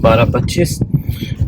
12:25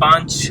5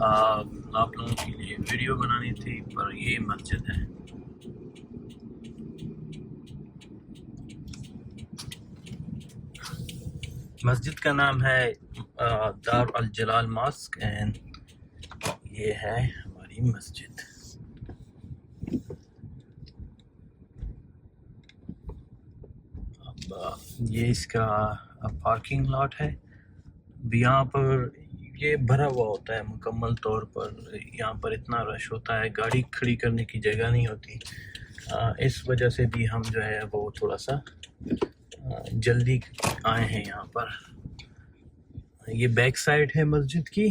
آپ لوگوں کے لیے ویڈیو بنانی تھی، پر یہ مسجد ہے۔ مسجد کا نام ہے دار الجلال ماسک، اینڈ یہ ہے ہماری مسجد۔ اب یہ اس کا پارکنگ لاٹ ہے۔ یہاں پر یہ بھرا ہوا ہوتا ہے مکمل طور پر، یہاں پر اتنا رش ہوتا ہے، گاڑی کھڑی کرنے کی جگہ نہیں ہوتی۔ اس وجہ سے بھی ہم جو ہے وہ تھوڑا سا جلدی آئے ہیں یہاں پر۔ یہ بیک سائڈ ہے مسجد کی،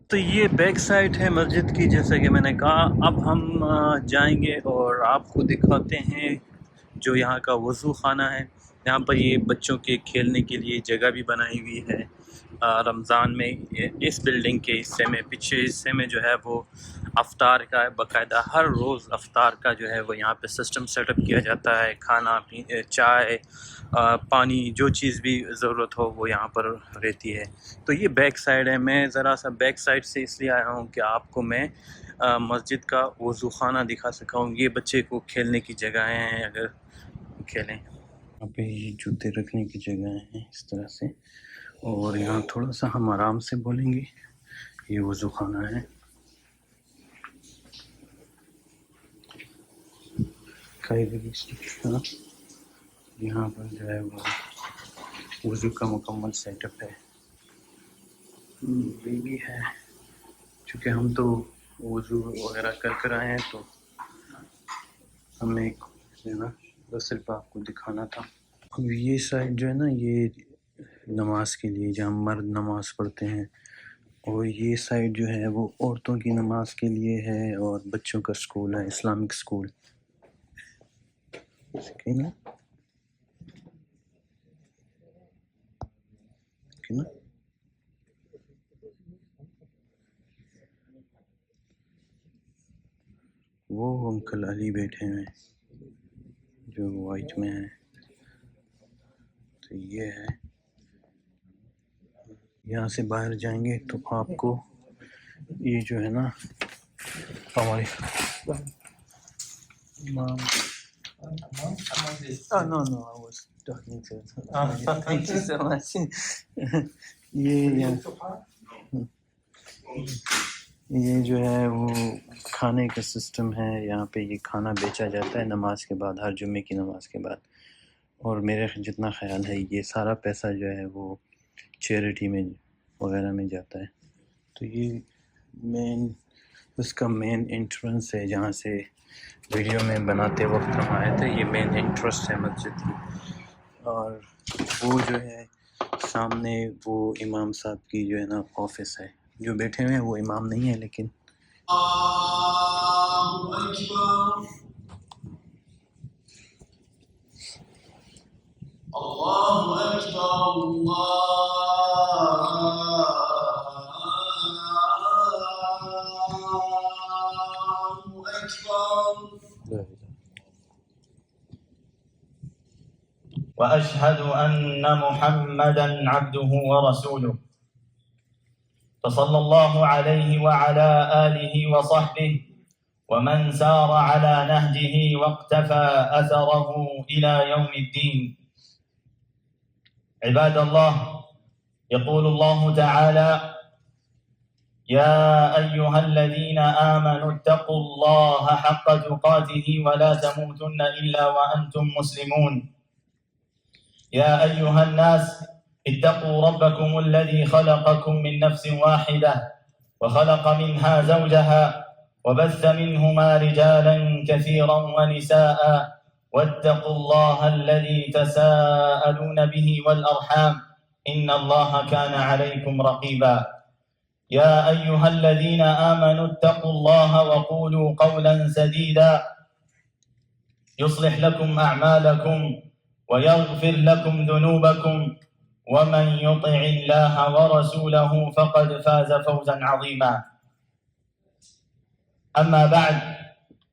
تو یہ بیک سائڈ ہے مسجد کی جیسا کہ میں نے کہا۔ اب ہم جائیں گے اور آپ کو دکھاتے ہیں جو یہاں کا وضو خانہ ہے۔ یہاں پر یہ بچوں کے کھیلنے کے لیے جگہ بھی بنائی ہوئی ہے۔ رمضان میں اس بلڈنگ کے حصے میں، پچھے حصے میں جو ہے وہ افطار کا باقاعدہ ہر روز افطار کا جو ہے وہ یہاں پہ سسٹم سیٹ اپ کیا جاتا ہے۔ کھانا چائے پانی جو چیز بھی ضرورت ہو وہ یہاں پر رہتی ہے۔ تو یہ بیک سائڈ ہے۔ میں ذرا سا بیک سائڈ سے اس لیے آیا ہوں کہ آپ کو میں مسجد کا وضو خانہ دکھا سکا ہوں۔ یہ بچے کو کھیلنے کی جگہیں ہیں، اگر کھیلیں۔ یہاں پہ یہ جوتے رکھنے کی جگہیں ہیں اس طرح سے، اور یہاں تھوڑا سا ہم آرام سے بولیں گے۔ یہ وضو خانہ ہے۔ یہاں پر جو ہے وہ وضو کا مکمل سیٹ اپ ہے۔ یہ بھی ہے، چونکہ ہم تو وضو وغیرہ کر آئے ہیں تو ہمیں جو ہے نا بس صرف آپ کو دکھانا تھا۔ اب یہ سائڈ جو ہے نا یہ نماز کے لیے، جہاں مرد نماز پڑھتے ہیں، اور یہ سائڈ جو ہے وہ عورتوں کی نماز کے لیے ہے اور بچوں کا سکول ہے، اسلامک سکول۔ وہ انکل علی بیٹھے ہیں جو وائٹ میں ہے، تو یہ ہے۔ یہاں سے باہر جائیں گے تو آپ کو یہ جو ہے نا ہمارے یہ جو ہے وہ کھانے کا سسٹم ہے۔ یہاں پہ یہ کھانا بیچا جاتا ہے نماز کے بعد، ہر جمعے کی نماز کے بعد، اور میرے جتنا خیال ہے یہ سارا پیسہ جو ہے وہ چیریٹی میں وغیرہ میں جاتا ہے۔ تو یہ اس کا مین انٹرنس ہے جہاں سے ویڈیو میں بناتے وقت ہم آئے تھے۔ یہ مین انٹرسٹ ہے مسجد کی، اور وہ جو ہے سامنے وہ امام صاحب کی جو ہے نا آفس ہے۔ جو بیٹھے ہوئے ہیں وہ امام نہیں ہے، لیکن اللہ اکبر وأشهد أن محمدا عبده ورسوله فصلى الله عليه وعلى آله وصحبه ومن سار على نهجه واقتفى أثره إلى يوم الدين. عباد الله، يقول الله تعالى: يا أيها الذين آمنوا اتقوا الله حق تقاته ولا تموتن إلا وأنتم مسلمون. يا أيها الناس اتقوا ربكم الذي خلقكم من نفس واحدة وخلق منها زوجها وبث منهما رجالا كثيرا ونساء واتقوا الله الذي تساءلون به والأرحام إن الله كان عليكم رقيبا. يا أيها الذين آمنوا اتقوا الله وقولوا قولا سديدا يصلح لكم أعمالكم ويغفر لكم ذنوبكم ومن يطع الله ورسوله فقد فاز فوزا عظيما. أما بعد،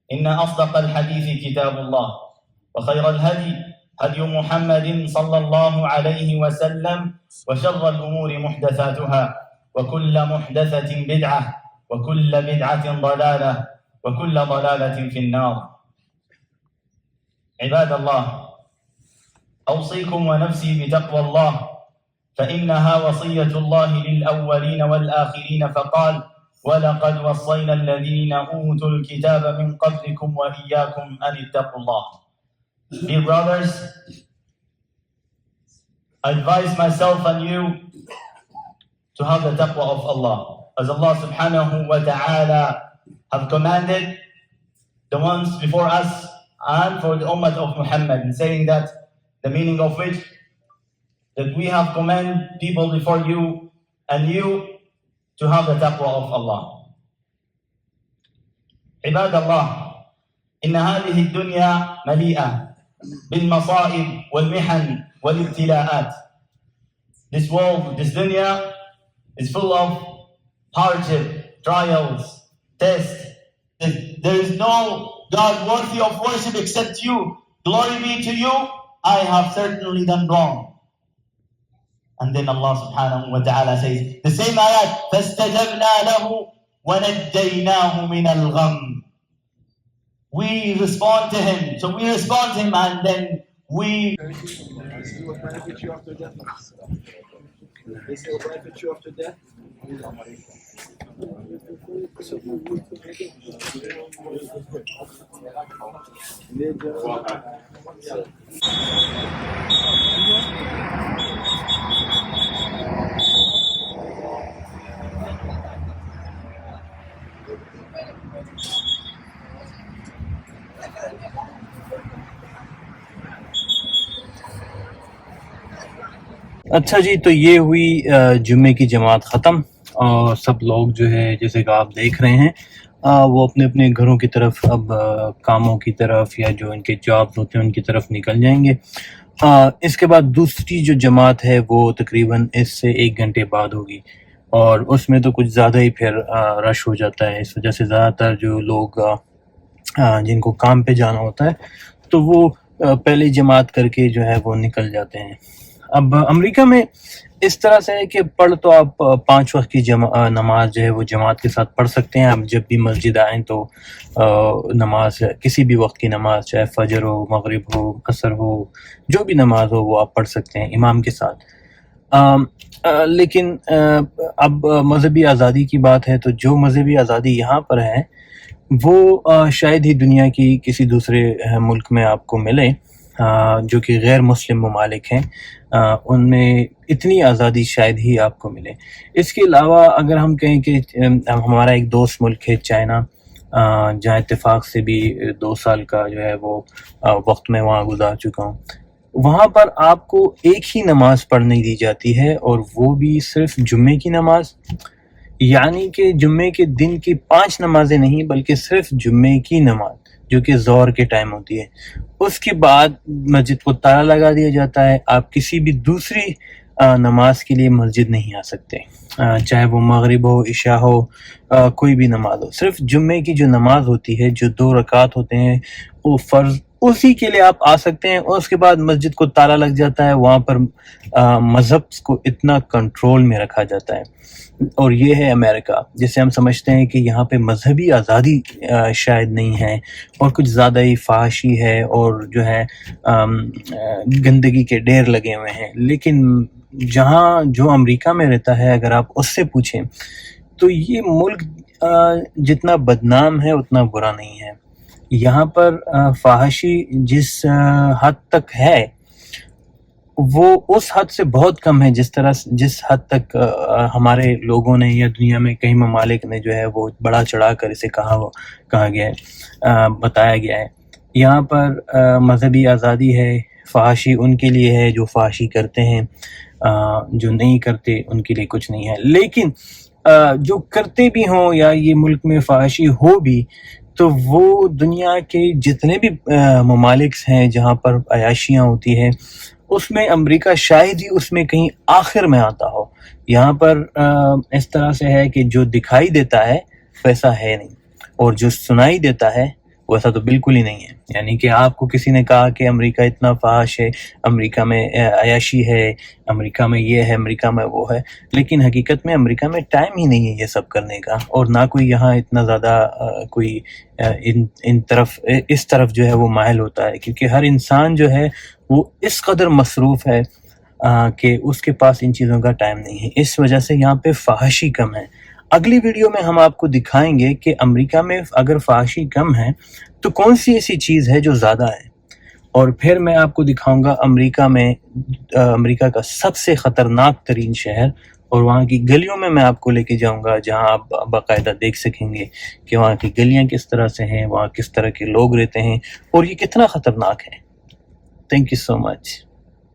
إن أصدق الحديث كتاب الله، وخير الهدي هدي محمد صلى الله عليه وسلم، وشر الأمور محدثاتها، وكل محدثة بدعة، وكل بدعة ضلالة وكل ضلالة في النار. عباد الله، أوصيكم ونفسي بتقوى الله، فإنها وصية الله للأولين والآخرين، فقال: ولقد وصينا الذين أوتوا الكتاب من قبلكم وإياكم أن اتقوا الله. Dear brothers, I advise myself and you to have the taqwa of Allah, as Allah subhanahu wa ta'ala have commanded the ones before us and for the ummah of Muhammad, in saying that the meaning of which that we have commanded people before you and you to have the taqwa of Allah. عباد الله، إن هذه الدنيا مليئة بالمصائب والمحن والابتلاءات. This world, this dunya is full of hardship, trials, tests. There is no God worthy of worship except you. Glory be to you. I have certainly done wrong. And then Allah subhanahu wa ta'ala says, the same ayat, فَاسْتَجَبْنَا لَهُ وَنَجَّيْنَاهُ مِنَ الْغَمِّ. We respond to him. So we respond to him and then we... This will benefit you after death. This will benefit you after death. اچھا جی، تو یہ ہوئی جمعے کی جماعت ختم، اور سب لوگ جو ہے جیسے کہ آپ دیکھ رہے ہیں وہ اپنے اپنے گھروں کی طرف، اب کاموں کی طرف یا جو ان کے جابز ہوتے ہیں ان کی طرف نکل جائیں گے۔ اس کے بعد دوسری جو جماعت ہے وہ تقریباً اس سے 1 گھنٹے بعد ہوگی، اور اس میں تو کچھ زیادہ ہی پھر رش ہو جاتا ہے، اس وجہ سے زیادہ تر جو لوگ جن کو کام پہ جانا ہوتا ہے تو وہ پہلی جماعت کر کے جو ہے وہ نکل جاتے ہیں۔ اب امریکہ میں اس طرح سے ہے کہ پڑھ تو آپ 5 وقت کی نماز جو ہے وہ جماعت کے ساتھ پڑھ سکتے ہیں۔ آپ جب بھی مسجد آئیں تو نماز کسی بھی وقت کی نماز، چاہے فجر ہو، مغرب ہو، عصر ہو، جو بھی نماز ہو وہ آپ پڑھ سکتے ہیں امام کے ساتھ۔ لیکن اب مذہبی آزادی کی بات ہے تو جو مذہبی آزادی یہاں پر ہے وہ شاید ہی دنیا کی کسی دوسرے ملک میں آپ کو ملے، جو کہ غیر مسلم ممالک ہیں، ان میں اتنی آزادی شاید ہی آپ کو ملے۔ اس کے علاوہ اگر ہم کہیں کہ ہمارا ایک دوست ملک ہے چائنا، جہاں اتفاق سے بھی 2 سال کا جو ہے وہ وقت میں وہاں گزار چکا ہوں، وہاں پر آپ کو ایک ہی نماز پڑھنے دی جاتی ہے، اور وہ بھی صرف جمعے کی نماز، یعنی کہ جمعے کے دن کی 5 نمازیں نہیں بلکہ صرف جمعے کی نماز جو کہ ظہر کے ٹائم ہوتی ہے۔ اس کے بعد مسجد کو تالا لگا دیا جاتا ہے، آپ کسی بھی دوسری نماز کے لیے مسجد نہیں آ سکتے، چاہے وہ مغرب ہو، عشاء ہو، کوئی بھی نماز ہو۔ صرف جمعے کی جو نماز ہوتی ہے، جو 2 رکعت ہوتے ہیں وہ فرض، اسی کے لیے آپ آ سکتے ہیں، اور اس کے بعد مسجد کو تالا لگ جاتا ہے۔ وہاں پر مذہب کو اتنا کنٹرول میں رکھا جاتا ہے، اور یہ ہے امریکہ، جسے ہم سمجھتے ہیں کہ یہاں پہ مذہبی آزادی شاید نہیں ہے، اور کچھ زیادہ ہی فحاشی ہے، اور جو ہے گندگی کے ڈھیر لگے ہوئے ہیں۔ لیکن جہاں جو امریکہ میں رہتا ہے، اگر آپ اس سے پوچھیں تو یہ ملک جتنا بدنام ہے اتنا برا نہیں ہے۔ یہاں پر فحاشی جس حد تک ہے وہ اس حد سے بہت کم ہے جس حد تک ہمارے لوگوں نے یا دنیا میں کئی ممالک نے جو ہے وہ بڑا چڑھا کر اسے کہا گیا ہے، بتایا گیا ہے۔ یہاں پر مذہبی آزادی ہے، فحاشی ان کے لیے ہے جو فحاشی کرتے ہیں، جو نہیں کرتے ان کے لیے کچھ نہیں ہے۔ لیکن جو کرتے بھی ہوں یا یہ ملک میں فحاشی ہو بھی، تو وہ دنیا کے جتنے بھی ممالک ہیں جہاں پر عیاشیاں ہوتی ہیں، اس میں امریکہ شاید ہی اس میں کہیں آخر میں آتا ہو۔ یہاں پر اس طرح سے ہے کہ جو دکھائی دیتا ہے ویسا ہے نہیں، اور جو سنائی دیتا ہے ویسا تو بالکل ہی نہیں ہے. یعنی کہ آپ کو کسی نے کہا کہ امریکہ اتنا فحش ہے، امریکہ میں عیاشی ہے، امریکہ میں یہ ہے، امریکہ میں وہ ہے، لیکن حقیقت میں امریکہ میں ٹائم ہی نہیں ہے یہ سب کرنے کا، اور نہ کوئی یہاں اتنا زیادہ کوئی اس طرف جو ہے وہ مائل ہوتا ہے، کیونکہ ہر انسان جو ہے وہ اس قدر مصروف ہے کہ اس کے پاس ان چیزوں کا ٹائم نہیں ہے. اس وجہ سے یہاں پہ فحاشی کم ہے. اگلی ویڈیو میں ہم آپ کو دکھائیں گے کہ امریکہ میں اگر فحاشی کم ہے تو کون سی ایسی چیز ہے جو زیادہ ہے، اور پھر میں آپ کو دکھاؤں گا امریکہ کا سب سے خطرناک ترین شہر، اور وہاں کی گلیوں میں آپ کو لے کے جاؤں گا جہاں آپ باقاعدہ دیکھ سکیں گے کہ وہاں کی گلیاں کس طرح سے ہیں، وہاں کس طرح کے لوگ رہتے ہیں، اور یہ کتنا خطرناک ہے. Thank you so much.